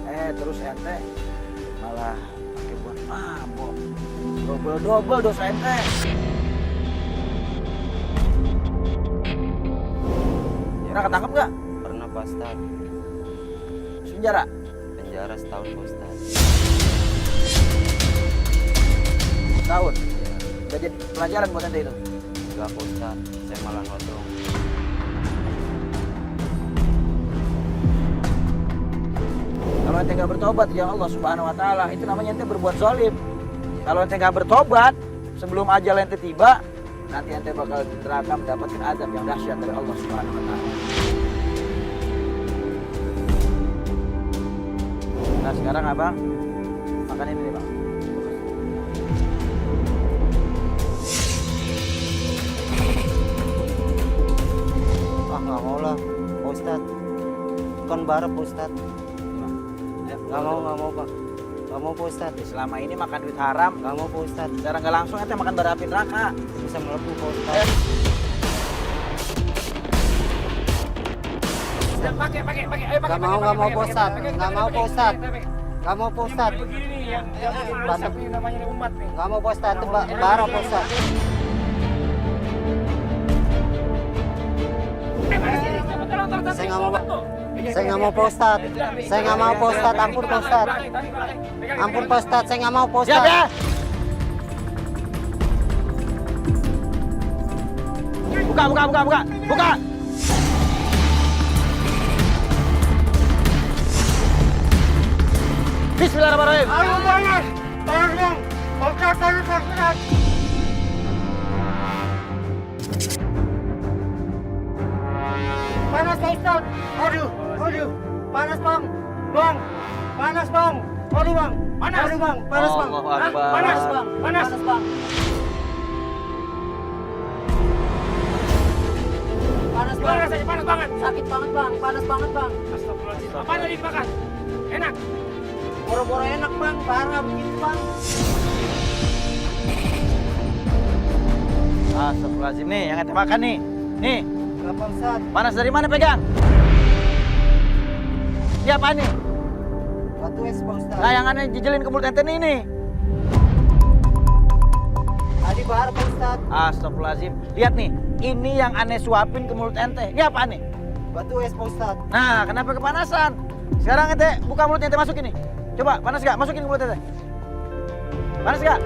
Terus ente malah pakai buat mabok. Double dosa ente. Pernah ketangkep nggak? Pernah Pak Ustadz. Penjara? Penjara setahun Pak Ustadz. Tahun? Udah jadi pelajaran buat ente itu? Enggak Pak Ustadz, saya malah nodong. Kalau ente nggak bertobat ya Allah Subhanahu Wa Taala, itu namanya ente berbuat zalim. Kalau ente nggak bertobat sebelum ajal ente tiba, nanti ente bakal di neraka mendapatkan azab yang dahsyat dari Allah Subhanahu Wa Taala. Nah sekarang abang makan ini nih bang. Nggak mau lah Pak Ustadz. Bukan bara Pak Ustadz. Nggak mau Pak. Nggak mau Pak Ustadz. Selama ini makan duit haram, Nggak mau Pak Ustadz. secara nggak langsung ente makan bara api neraka. Bisa melepuh Pak Ustadz. Pakai. Nggak mau Pak Ustadz. Nggak mau Pak Ustadz. Nggak mau Pak Ustadz. Begini nih yang namanya umat nih. Nggak mau Pak Ustadz. Itu bara Pak Ustadz. Saya nggak mau Pak. Saya nggak mau Pak Ustadz. Saya nggak mau Pak Ustadz. Ampun Pak Ustadz. Ampun Pak Ustadz. Saya nggak mau Pak Siap Ustadz. ya? Buka. Bismillahirrahmanirrahim. Panas Pak Ustadz. Aduh. Panas Bang. Panas Bang. Aduh Bang. Aduh Bang. Panas Bang. Allahu Akbar. Panas Bang. Panas Bang. Panas banget. Sakit banget Bang. Panas banget Bang. Astagfirullahaladzim. Apa tadi dimakan? Enak. Boro-boro enak Bang. Parah begitu Bang. Astagfirullahaladzim nih yang ente makan nih. Nih, Kenapa Ustadz? panas dari mana pegang? Ini apa nih? Batu es Pak Ustadz. Nah yang aneh jijelin ke mulut ente nih. Tadi bara Pak Ustadz. Astagfirullahaladzim. Lihat nih, ini yang aneh suapin ke mulut ente. Ini apa nih? Batu es Pak Ustadz. Nah, kenapa kepanasan? Sekarang ente buka mulutnya ente masukin nih. Coba, panas gak? Masukin ke mulut ente. Panas gak?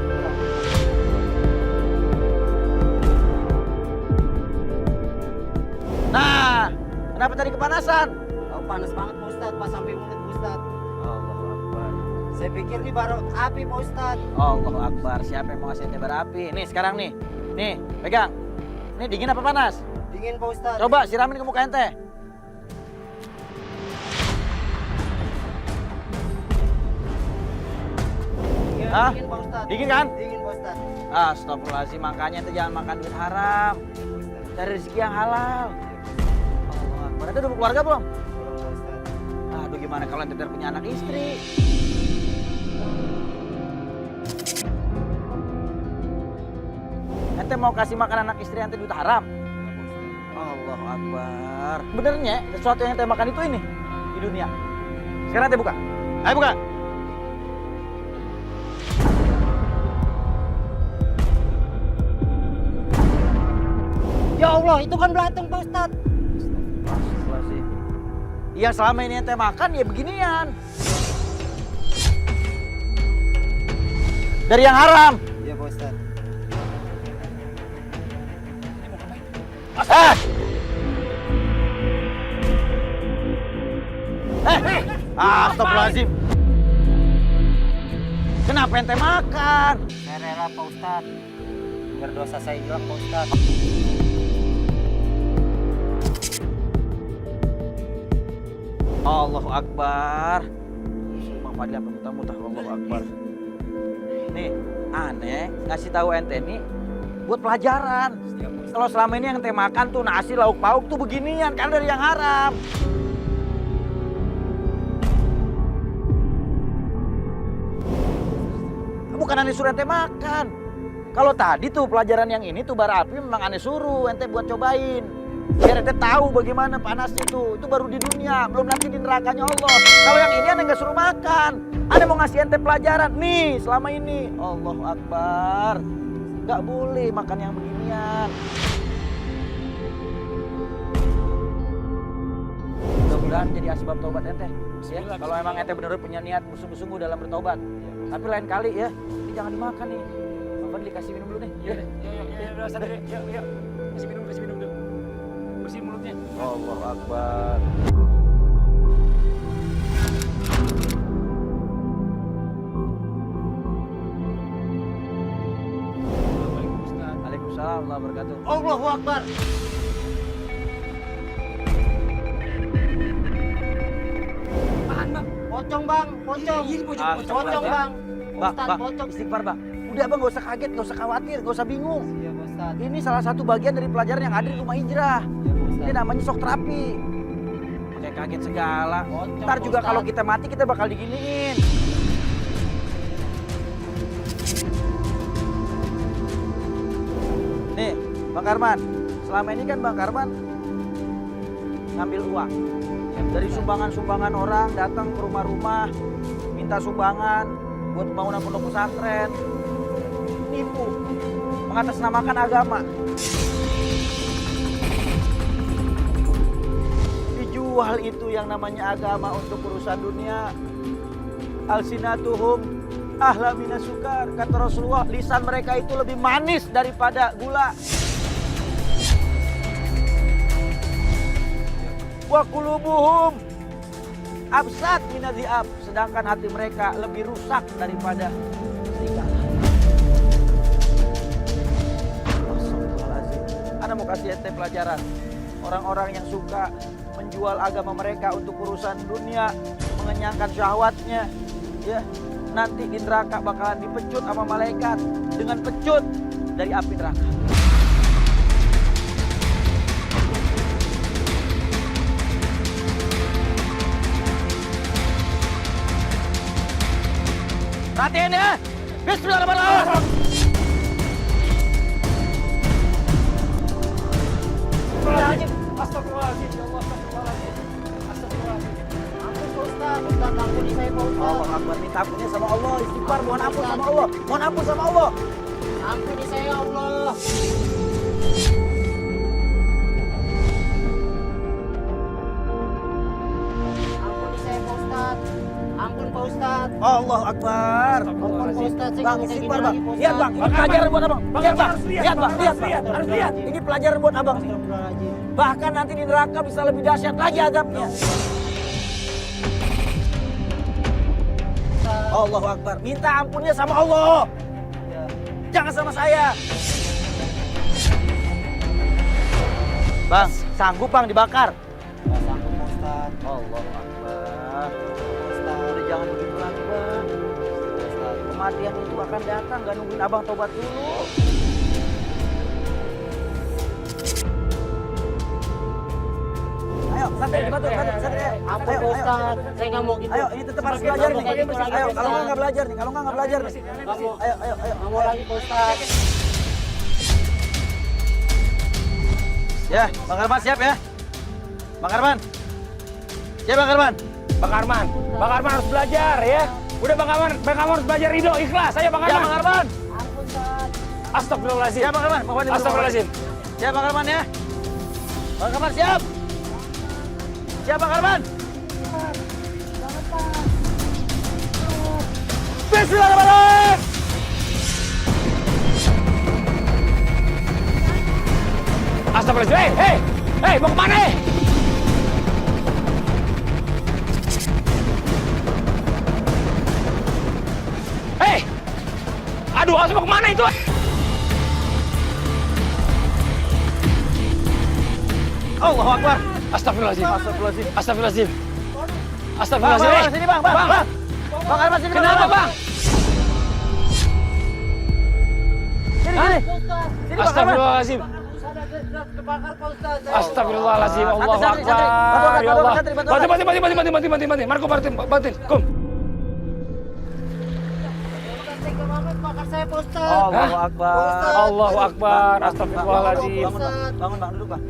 Nah, kenapa tadi kepanasan? Oh, panas banget Pak Ustadz. Pas sampai mulut Pak Ustadz. Allahu Akbar. Saya pikir ini baru api Pak Ustadz. Allahu Akbar. Siapa yang mau ngasih ente bara api? Nih, sekarang nih. Nih, pegang. Ini dingin apa panas? Dingin Pak Ustadz. Coba siramin ke muka ente. Iya, Hah? dingin Pak Ustadz. Dingin kan? Dingin Pak Ustadz. Astagfirullahaladzim, makanya ente jangan makan duit haram. Cari rezeki yang halal. Allahu Akbar. Ente udah berkeluarga belum? Belum Pak Ustadz. Aduh, gimana kalau ente punya anak istri? Ente mau kasih makan anak istri ente duit haram? Allahu Akbar. Benernya sesuatu yang ente makan itu ini di dunia. Sekarang ente buka. Ayo buka. Ya Allah, itu kan belatung Pak Ustadz. Astagfirullahaladzim. Iya selama ini ente makan ya beginian. Dari yang haram. Iya Pak Ustadz. Astagfirullahaladzim. Kenapa ente makan? Saya rela Pak Ustadz. Biar dosa saya hilang Pak Ustadz. Allahu Akbar. Sumpah Fadil apa muntah-muntah. Allahu Akbar. Nih, aneh ngasih tahu ente nih buat pelajaran. Kalau selama ini yang ente makan tuh nasi lauk pauk tuh beginian karena dari yang haram. Bukan aneh suruh ente makan. Kalau tadi tuh pelajaran yang ini tuh bara api memang aneh suruh ente buat cobain. Biar ente tahu bagaimana panasnya itu baru di dunia, belum nanti di nerakanya Allah. Kalau yang ini aneh nggak kagak suruh makan. Ana mau ngasih ente pelajaran. Nih, selama ini. Allahu Akbar. Gak boleh makan yang beginian. Mudah-mudahan jadi asbab taubat ente. Ya, kalau emang ente bener-bener punya niat sungguh-sungguh dalam bertobat. Tapi lain kali ya, ini jangan dimakan nih. Bang Fadli kasih minum dulu nih. Ya. Yuk, sadar ya. Yuk. Kasih minum dulu. Bersihin mulutnya. Allahu Akbar. Waalaikumsalam warahmatullahi wabarakatuh. Allahu Akbar. Apaan, Bang? Pocong bang, pocong. Ini pocong. Pocong bang. Bang, Ustaz, bang, pocong. istighfar bang. Udah bang, gak usah kaget, gak usah khawatir, gak usah bingung. Iya Ustaz. Ini salah satu bagian dari pelajaran yang ada di rumah hijrah. Iya Ini Ustaz. namanya shock terapi. Kayak kaget segala. Pocong, Ntar juga Ustaz. kalau kita mati kita bakal diginiin. Nih, Bang Karman. Selama ini kan Bang Karman ngambil uang. Dari sumbangan-sumbangan orang datang ke rumah-rumah, minta sumbangan buat pembangunan pondok pesantren. Nipu, mengatasnamakan agama. Dijual itu yang namanya agama untuk urusan dunia. Alsinatuhum ahla minasukar. Kata Rasulullah, lisan mereka itu lebih manis daripada gula. Wa qulubuhum absat minadhi'ab. Sedangkan hati mereka lebih rusak daripada serigala. Astagfirullahaladzim. Ana mau kasih ente pelajaran. Orang-orang yang suka menjual agama mereka untuk urusan dunia, mengenyangkan syahwatnya, ya, nanti di neraka bakalan dipecut sama malaikat dengan pecut dari api neraka. Perhatiin ya. Bismillahirrahmanirrahim. Astagfirullahaladzim. Ya Allah, astagfirullahaladzim. Astagfirullahaladzim. Ampun Pak Ustaz. Ustaz ampuni saya Pak Ustaz. Allah Akbar, minta ampunnya sama Allah, istighfar, mohon ampun sama Allah, mohon ampun sama Allah. Ampuni saya ya Allah. Ampuni saya Pak Ustaz. Ampun Pak Ustaz. Allah Akbar. Ampun Pak Ustaz. Saya Bang, nggak bisa istighfar gini bang. lagi, Pak Lihat Ustaz. bang, ini pelajaran buat abang. Lihat bang, harus lihat, lihat bang, Bang, lihat harus bang. lihat, harus lihat. Ini pelajaran buat abang. Astagfirullahaladzim. Bahkan nanti di neraka bisa lebih dahsyat lagi azabnya. Allahu Akbar. Minta ampunnya sama Allah. Ya. Jangan sama saya. Bang, sanggup bang dibakar. Nggak sanggup Pak Ustaz. Allahu Akbar. Pak Ustaz. Udah jangan begitu lagi bang. Pak Ustaz. Kematian itu akan datang, gak nungguin abang tobat dulu. Ayo, santai dibantu, santai. Ampun Ayo, Pak ayo. Ustaz. Saya nggak mau gitu. Ayo, ini tetap harus Nggak belajar mau nih. kayak gitu lagi, Ayo, Pak kalau Ustaz. nggak belajar nih, kalau nggak belajar nih. Nggak mau. Ayo. Nggak mau lagi Pak Ustaz. Ya, Bang Arman siap ya. Bang Arman. Siap Bang Arman. Bang Arman harus belajar ya. Udah Bang Arman harus belajar ridho, ikhlas. Ayo Bang Ya Arman. Bang Arman. Ampun Ustaz. Astagfirullahaladzim. Siap Bang Arman. Bang Fadli. Astagfirullahaladzim. Siap Bang Arman ya. Bang Arman siap. Siap Bang Arman. Bismillahirrahmanirrahim. Astagfirullahaladzim. Hei, mau kemana? Hei, aduh, harus mau kemana itu? Allahu Akbar. Astagfirullahaladzim. Astagfirullahaladzim. Astagfirullahaladzim. Bang, Astagfirullahaladzim. bang, sini bang, bang, bang. Bang Arman sini bang. Kenapa Bang? Sini, Hah? sini. Pak Ustaz. Sini Bang Arman. Astagfirullahaladzim. Ustaz ada kebakar Pak Ustaz. Astagfirullahaladzim. Santri, Allahu santri, Akbar. santri. Ya Bantu, Allah. santri, bantu. Bantu. Marco, bantuin. Kum. Saya kebakar bakar saya Pak Ustaz. Allahu Akbar. Ustaz. Allahu Akbar. Bang, Astagfirullahaladzim. Bangun bang, bangun bang, duduk bang.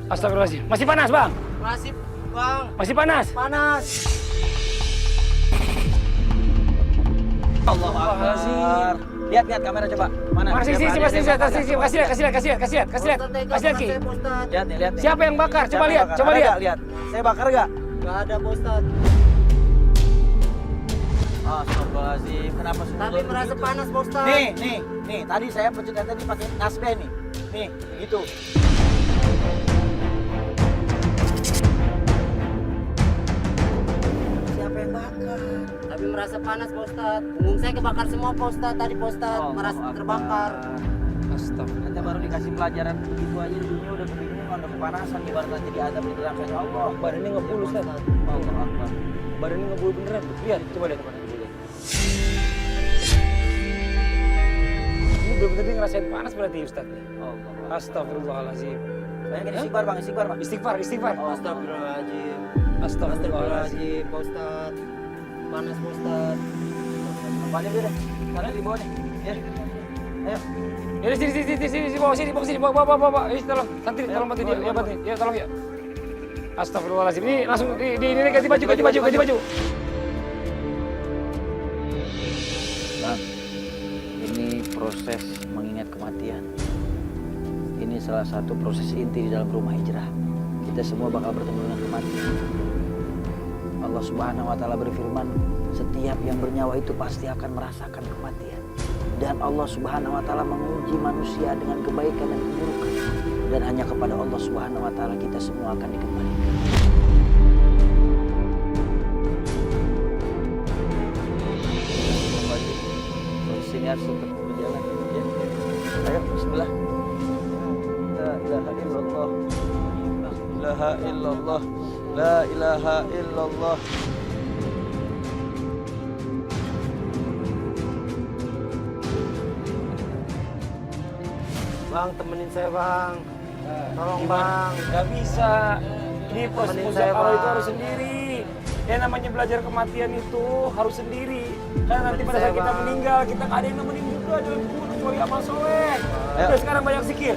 Astagfirullahaladzim. Masih panas Bang? Masih Bang. Masih panas? Panas. Allahu Akbar. Lihat kamera coba. Mana? Mana sini, Siapa? kasih lihat, kasih lihat Ki. Saya, Pak Ustadz. Lihat nih. Siapa yang bakar? Siapa Coba yang lihat, bakar? coba Ada lihat. nggak? Lihat. Saya bakar nggak? Nggak ada Pak Ustadz. Astagfirullahaladzim. Kenapa sih? Tapi merasa panas Pak Ustadz. Nih. Tadi saya pencet tadi pakai nasbe nih. Nih, gitu. Siapa yang bakar? Tapi merasa panas Pak Ustadz. Punggung saya kebakar semua Pak Ustadz. Tadi Pak Ustadz Allahu merasa Akbar. terbakar. Astagfirullah. Kita baru dikasih pelajaran begitu aja di dunia udah kebingungan, udah kepanasan ibarat nanti diadab di neraka. Ya Allah, Badannya ngebul, Ustaz. Allah Akbar. Badannya ngebul beneran. Lihat, coba lihat. Ini belum tadi ngerasain panas berarti Ustaz. Allah. Astagfirullahaladzim. Banyak istighfar Bang, istighfar Bang. Istighfar. Astagfirullahaladzim. Astagfirullahaladzim. Pak Ustadz. Panas Pak Ustadz. Apanya dia deh? Karena di bawah nih. Ya. Ayo. Ya sini, bawa. Ini tolong, santri, tolong bantu dia. Ya bantu, ya tolong ya. Astagfirullahaladzim. Ini langsung ini ganti baju. Bang, ini proses mengingat kematian. Ini salah satu proses inti di dalam rumah hijrah. Kita semua bakal bertemu dengan kematian. Allah Subhanahu wa taala berfirman, setiap yang bernyawa itu pasti akan merasakan kematian. Dan Allah Subhanahu wa taala menguji manusia dengan kebaikan dan keburukan. Dan hanya kepada Allah Subhanahu wa taala kita semua akan dikembalikan. Sini harus tetap berjalan. Ya. Ayo, bismillah. La ilaha illallah. La ilaha illallah. La ilaha illallah. Bang, temenin saya Bang. Tolong Bang. Gak bisa. Ini proses Temenin saya, muzakarah itu Bang. harus sendiri. Ya namanya belajar kematian itu harus sendiri. Karena nanti pada Temenin saat saya, kita Bang. meninggal, kita gak ada yang nemenin juga dalam kubur kecuali amal soleh. Ayo. Udah sekarang banyak zikir.